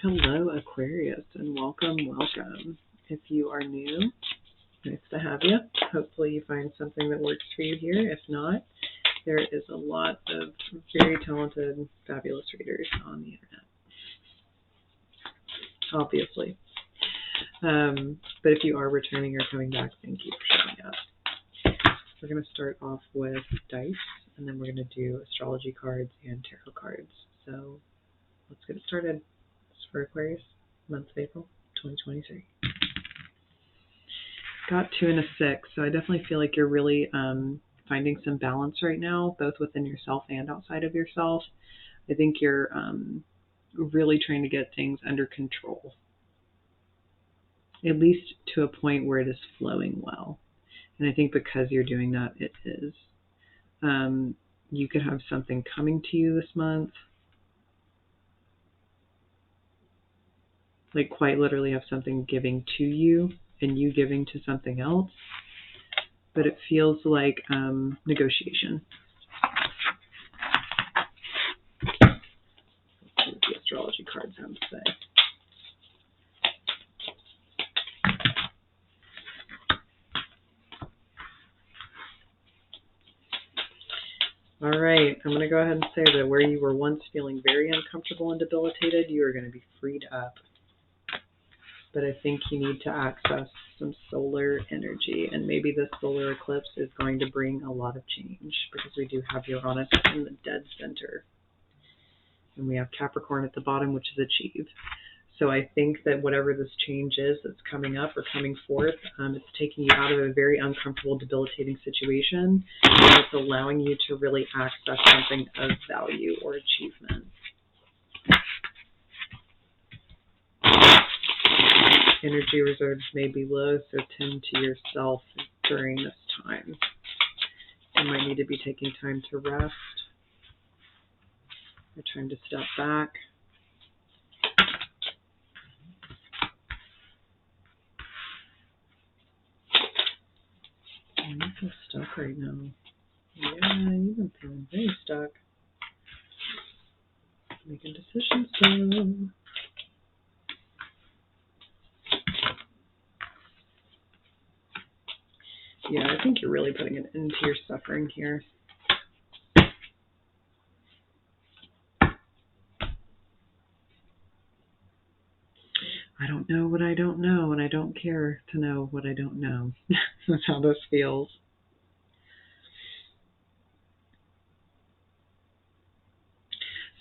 Hello, Aquarius, and welcome. If you are new, nice to have you. Hopefully you find something that works for you here. If not, there is a lot of very talented, fabulous readers on the internet, obviously. But if you are returning or coming back, thank you for showing up. We're going to start off with dice, and then we're going to do astrology cards and tarot cards. So let's get started. For Aquarius, month of April 2023. Got 2 and a 6, so I definitely feel like you're really finding some balance right now, both within yourself and outside of yourself. I think you're really trying to get things under control, at least to a point where it is flowing well. And I think because you're doing that, it is. You could have something coming to you this month. Like quite literally have something giving to you and you giving to something else. But it feels like negotiation. Let's see what the astrology cards have to say. All right, I'm going to go ahead and say that where you were once feeling very uncomfortable and debilitated, you are going to be freed up. But I think you need to access some solar energy, and maybe this solar eclipse is going to bring a lot of change because we do have Uranus in the dead center. And we have Capricorn at the bottom, which is achieve. So I think that whatever this change is that's coming up or coming forth, it's taking you out of a very uncomfortable, debilitating situation, and it's allowing you to really access something of value or achievement. Energy reserves may be low, so tend to yourself during this time. You might need to be taking time to rest or trying to step back. You feel stuck right now. Yeah, you've been feeling very stuck. Making decisions though. Yeah, I think you're really putting an end to your suffering here. I don't know what I don't know, and I don't care to know what I don't know. That's how this feels.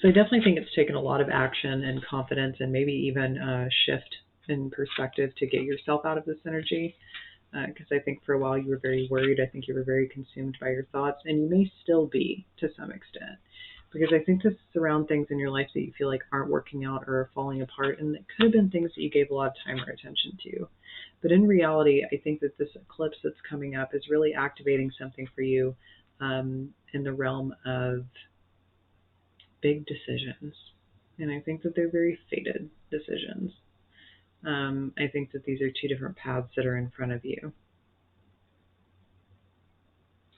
So I definitely think it's taken a lot of action and confidence and maybe even a shift in perspective to get yourself out of this energy. Because I think for a while you were very worried. I think you were very consumed by your thoughts, and you may still be to some extent. Because I think this is around things in your life that you feel like aren't working out or are falling apart, and it could have been things that you gave a lot of time or attention to. But in reality, I think that this eclipse that's coming up is really activating something for you in the realm of big decisions. And I think that they're very fated decisions. I think that these are 2 different paths that are in front of you.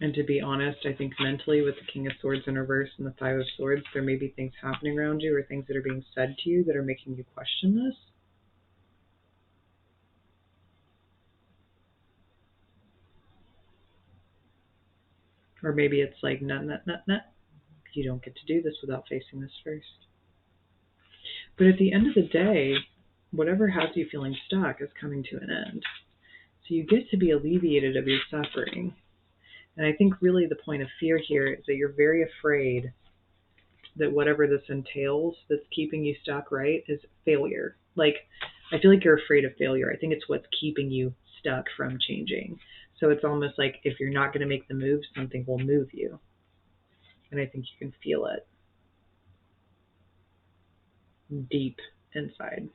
And to be honest, I think mentally with the King of Swords in reverse and the 5 of Swords, there may be things happening around you or things that are being said to you that are making you question this. Or maybe it's like, nah. You don't get to do this without facing this first. But at the end of the day, whatever has you feeling stuck is coming to an end. So you get to be alleviated of your suffering. And I think really the point of fear here is that you're very afraid that whatever this entails that's keeping you stuck, right, is failure. Like, I feel like you're afraid of failure. I think it's what's keeping you stuck from changing. So it's almost like if you're not going to make the move, something will move you. And I think you can feel it deep inside.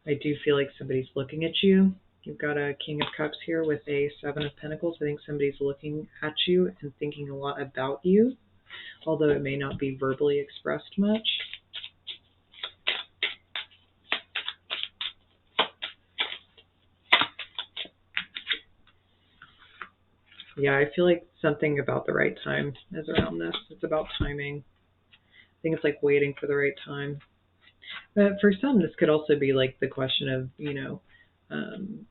I do feel like somebody's looking at you. You've got a King of Cups here with a 7 of Pentacles. I think somebody's looking at you and thinking a lot about you, although it may not be verbally expressed much. Yeah, I feel like something about the right time is around this. It's about timing. think it's like waiting for the right time. But for some, this could also be like the question of,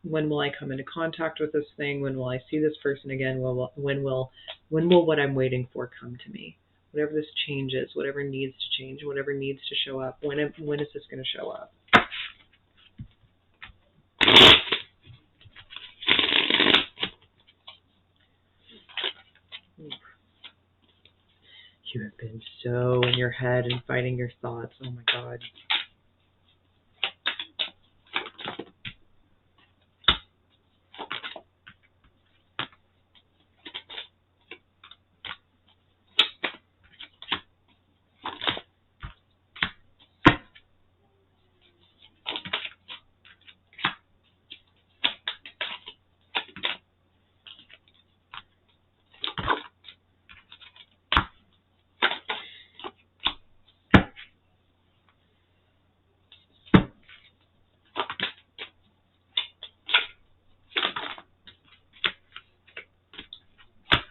when will I come into contact with this thing? When will I see this person again? When will what I'm waiting for come to me? Whatever this changes, whatever needs to change, whatever needs to show up, when is this going to show up? You have been so in your head and fighting your thoughts. Oh my God.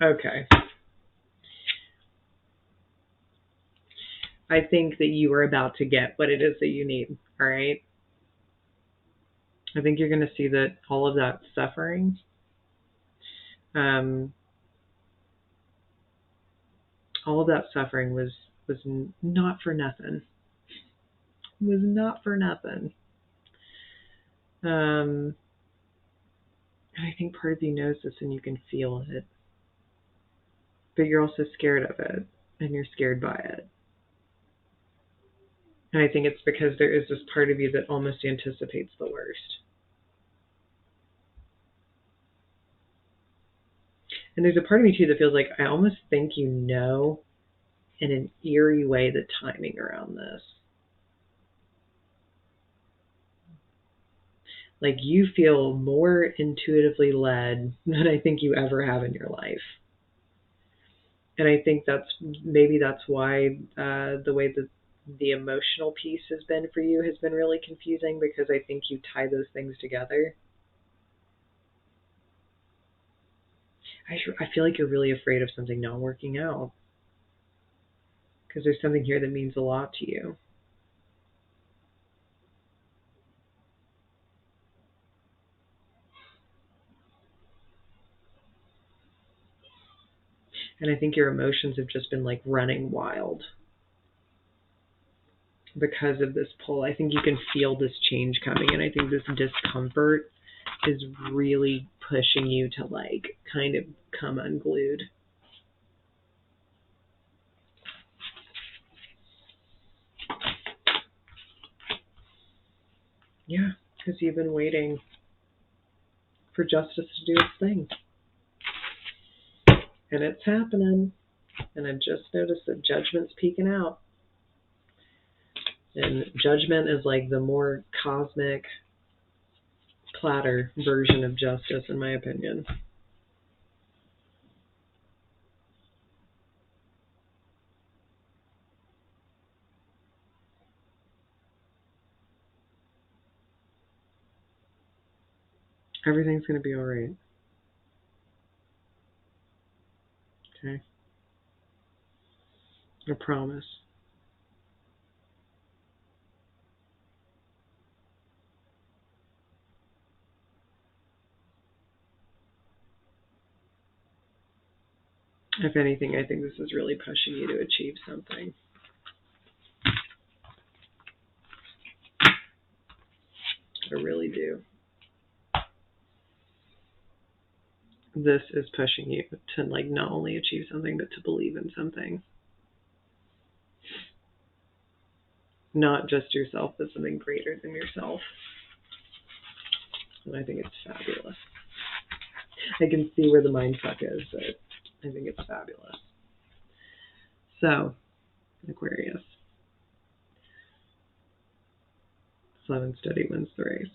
Okay. I think that you are about to get what it is that you need. All right. I think you're going to see that all of that suffering, all of that suffering was not for nothing. Was not for nothing. And I think part of you knows this and you can feel it. But you're also scared of it, and you're scared by it. And I think it's because there is this part of you that almost anticipates the worst. And there's a part of me too that feels like I almost think you know in an eerie way the timing around this. Like you feel more intuitively led than I think you ever have in your life. And I think that's why the way that the emotional piece has been for you has been really confusing, because I think you tie those things together. I feel like you're really afraid of something not working out, because there's something here that means a lot to you. And I think your emotions have just been like running wild because of this pull. I think you can feel this change coming, and I think this discomfort is really pushing you to like kind of come unglued. Yeah, because you've been waiting for justice to do its thing. And it's happening. And I've just noticed that judgment's peeking out. And judgment is like the more cosmic platter version of justice, in my opinion. Everything's going to be all right. Okay? I promise. If anything, I think this is really pushing you to achieve something. I really do. This is pushing you to like not only achieve something, but to believe in something. Not just yourself, but something greater than yourself. And I think it's fabulous. I can see where the mindfuck is, but I think it's fabulous. So, Aquarius. Slow and steady wins the race.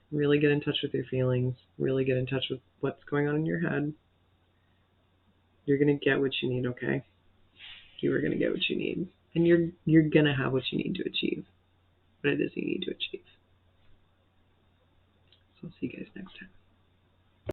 Really get in touch with your feelings. Really get in touch with what's going on in your head. You're going to get what you need, okay? You are going to get what you need. And you're going to have what you need to achieve what it is you need to achieve. So I'll see you guys next time.